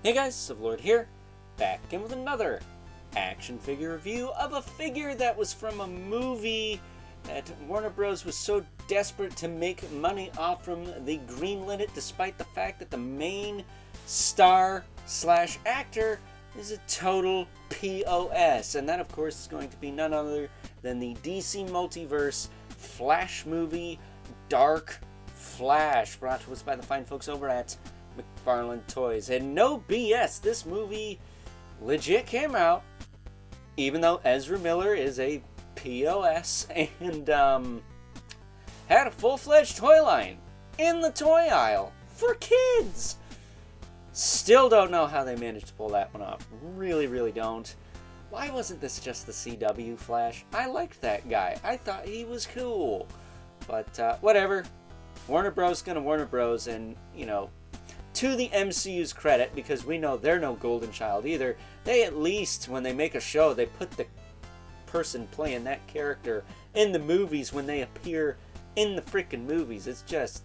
Hey guys, Civilord here, back again with another action figure review of a figure that was from a movie that Warner Bros. Was so desperate to make money off from, they greenlit it despite the fact that the main star slash actor is a total POS. And that, of course, is going to be none other than the DC Multiverse Flash movie, Dark Flash, brought to us by the fine folks over at McFarlane Toys. And no BS, this movie legit came out, even though Ezra Miller is a POS, and had a full-fledged toy line in the toy aisle for kids. Still don't know how they managed to pull that one off. Really don't. Why wasn't this just the CW Flash? I liked that guy. I thought he was cool. But whatever. Warner Bros. Gonna Warner Bros. And, you know, to the MCU's credit, because we know they're no golden child either, they at least, when they make a show, they put the person playing that character in the movies when they appear in the freaking movies. It's just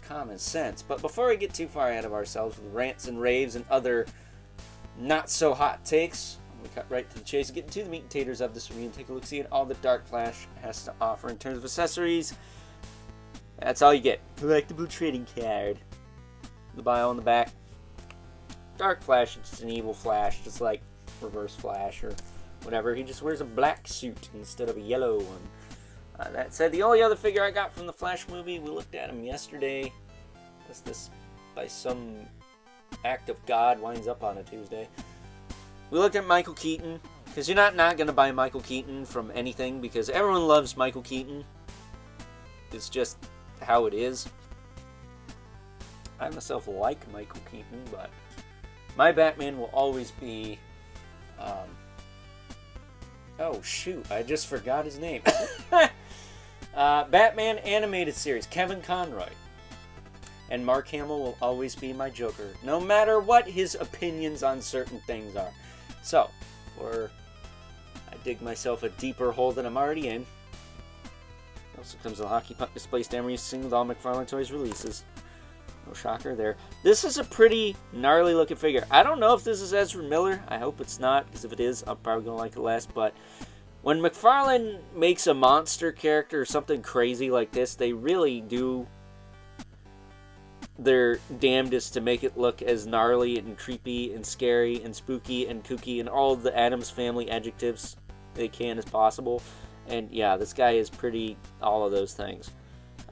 common sense. But before we get too far ahead of ourselves with rants and raves and other not so hot takes, we cut right to the chase and get into the meat and taters of this review and take a look see at all that Dark Flash has to offer in terms of accessories. That's all you get. Collectible trading card. The bio on the back. Dark Flash, it's just an evil Flash, just like Reverse Flash or whatever. He just wears a black suit instead of a yellow one. That said, the only other figure I got from the Flash movie, we looked at him yesterday. Was this by some act of God winds up on a Tuesday? We looked at Michael Keaton, because you're not going to buy Michael Keaton from anything, because everyone loves Michael Keaton. It's just how it is. I myself like Michael Keaton, but my Batman will always be... oh, shoot. I just forgot his name. Batman Animated Series, Kevin Conroy. And Mark Hamill will always be my Joker, no matter what his opinions on certain things are. So, before I dig myself a deeper hole than I'm already in, also comes the hockey puck display stand used to sing with all McFarlane Toys releases. No shocker there. This is a pretty gnarly looking figure. I don't know if this is Ezra Miller. I hope it's not, because if it is, I'm probably going to like it less. But when McFarlane makes a monster character or something crazy like this, they really do their damnedest to make it look as gnarly and creepy and scary and spooky and kooky and all the Addams Family adjectives they can as possible. And yeah, this guy is pretty all of those things.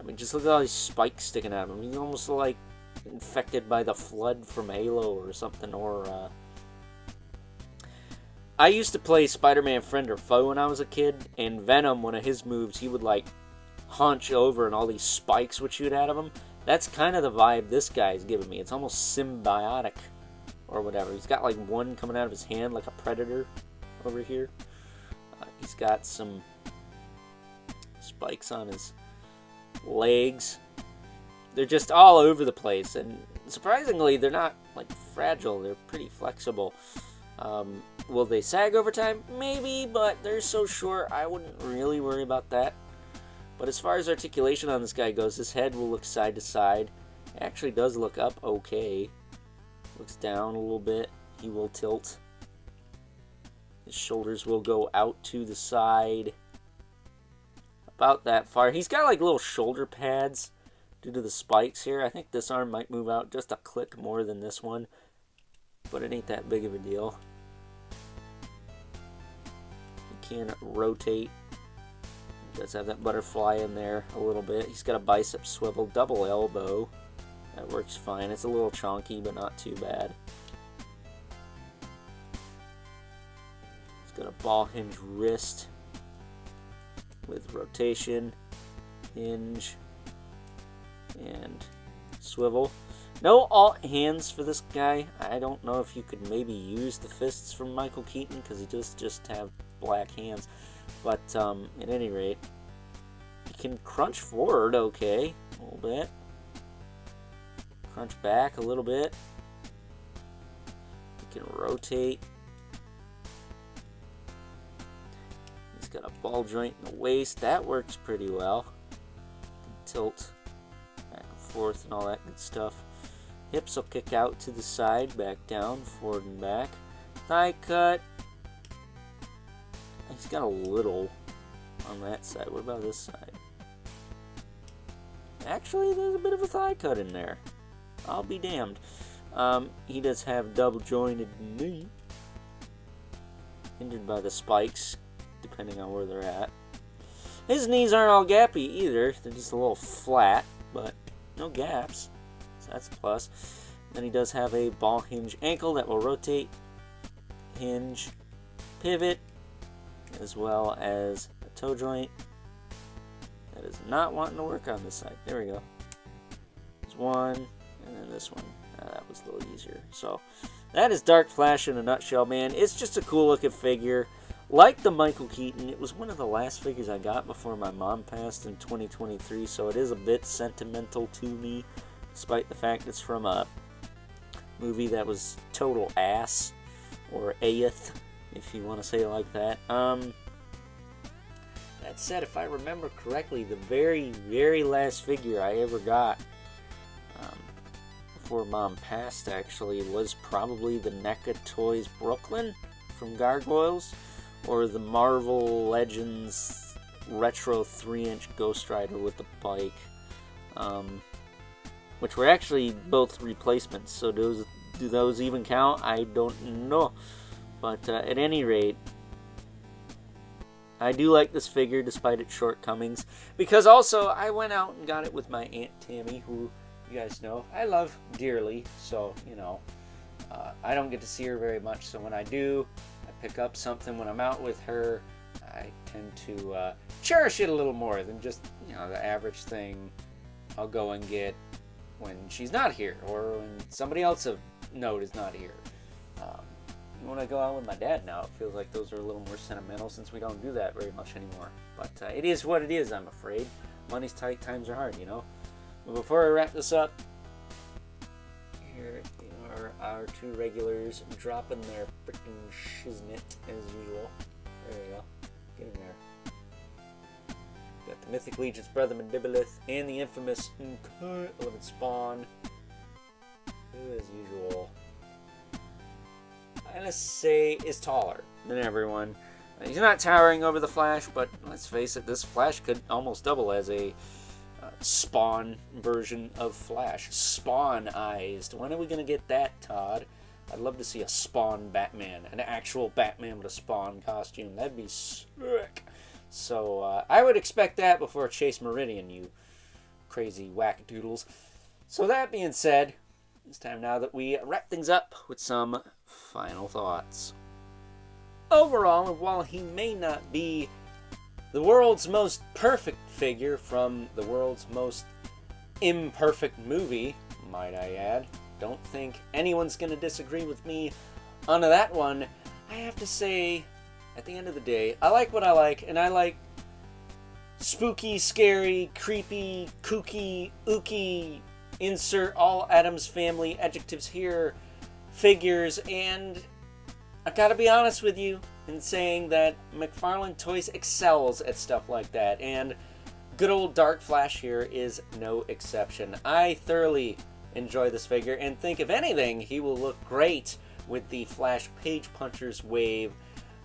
I mean, just look at all these spikes sticking out of him. He's almost like infected by the Flood from Halo or something. Or I used to play Spider-Man Friend or Foe when I was a kid, and Venom, one of his moves, he would like hunch over and all these spikes would shoot out of him. That's kind of the vibe this guy's giving me. It's almost symbiotic or whatever. He's got like one coming out of his hand like a predator over here. He's got some spikes on his legs. They're just all over the place, and surprisingly they're not like fragile. They're pretty flexible. Will they sag over time? Maybe, but they're so short I wouldn't really worry about that. But as far as articulation on this guy goes, his head will look side to side. It actually does look up okay. Looks down a little bit. He will tilt. His shoulders will go out to the side. About that far. He's got like little shoulder pads due to the spikes here. I think this arm might move out just a click more than this one, but it ain't that big of a deal. He can rotate. He does have that butterfly in there a little bit. He's got a bicep swivel, double elbow. That works fine. It's a little chonky, but not too bad. He's got a ball hinge wrist with rotation, hinge, and swivel. No alt hands for this guy. I don't know if you could maybe use the fists from Michael Keaton, because he does just have black hands. But at any rate, he can crunch forward okay, a little bit. Crunch back a little bit. He can rotate. Got a ball joint in the waist. That works pretty well. Tilt back and forth and all that good stuff. Hips will kick out to the side, back down, forward and back. Thigh cut. He's got a little on that side. What about this side? Actually, there's a bit of a thigh cut in there. I'll be damned. He does have double jointed knee, hindered by the spikes, depending on where they're at. His knees aren't all gappy either. They're just a little flat, but no gaps. So that's a plus. Then he does have a ball hinge ankle that will rotate, hinge, pivot, as well as a toe joint that is not wanting to work on this side. There we go. There's one, and then this one. That was a little easier. So that is Dark Flash in a nutshell, man. It's just a cool looking figure. Like the Michael Keaton, it was one of the last figures I got before my mom passed in 2023, so it is a bit sentimental to me, despite the fact it's from a movie that was total ass, or ayeth, if you want to say it like that. That said, if I remember correctly, the very, very last figure I ever got before Mom passed, actually, was probably the NECA Toys Brooklyn from Gargoyles, or the Marvel Legends Retro 3-inch Ghost Rider with the bike, which were actually both replacements, so do those even count? I don't know. But at any rate, I do like this figure despite its shortcomings, because also I went out and got it with my Aunt Tammy, who you guys know I love dearly, so you know, I don't get to see her very much, so when I do, I pick up something when I'm out with her. I tend to cherish it a little more than just, you know, the average thing I'll go and get when she's not here, or when somebody else of note is not here. When I go out with my dad now, it feels like those are a little more sentimental, since we don't do that very much anymore. But it is what it is, I'm afraid. Money's tight, times are hard, you know. But before I wrap this up, here are our two regulars dropping their freaking shiznit as usual. There we go. Get in there. Got the Mythic Legion's Brother Mandibulith and the infamous 11 Spawn, who as usual, I'm gonna say is taller than everyone. He's not towering over the Flash, but let's face it, this Flash could almost double as a Spawn version of Flash. Spawn-ized. When are we gonna get that, Todd? I'd love to see a Spawn Batman, an actual Batman with a Spawn costume. That'd be sick. So I would expect that before Chase Meridian, you crazy whack-doodles. So that being said, it's time now that we wrap things up with some final thoughts. Overall, and while he may not be the world's most perfect figure from the world's most imperfect movie, might I add, don't think anyone's going to disagree with me on that one. I have to say, at the end of the day, I like what I like, and I like spooky, scary, creepy, kooky, ooky, insert all Addams Family adjectives here, figures, and I gotta be honest with you in saying that McFarlane Toys excels at stuff like that, and good old Dark Flash here is no exception. I thoroughly enjoy this figure and think, if anything, he will look great with the Flash Page Punchers wave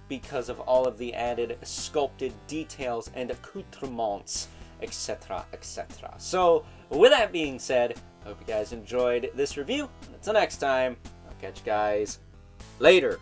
because of all of the added sculpted details and accoutrements, etc., etc. So, with that being said, I hope you guys enjoyed this review. Until next time, I'll catch you guys later.